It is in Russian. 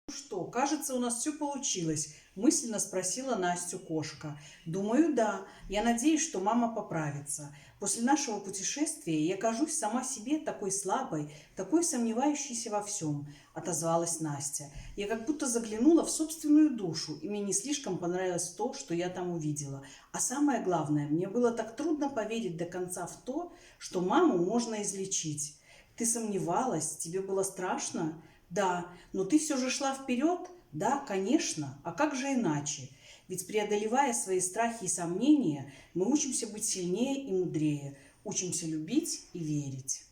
Что, кажется, у нас все получилось, мысленно спросила Настю кошка. Думаю, да. Я надеюсь, что мама поправится. После нашего путешествия я кажусь сама себе такой слабой, такой сомневающейся во всем, отозвалась Настя. Я как будто заглянула в собственную душу, и мне не слишком понравилось то, что я там увидела. А самое главное, мне было так трудно поверить до конца в то, что маму можно излечить. Ты сомневалась? Тебе было страшно? Да, но ты все же шла вперед? Да, конечно. А как же иначе? Ведь преодолевая свои страхи и сомнения, мы учимся быть сильнее и мудрее, учимся любить и верить.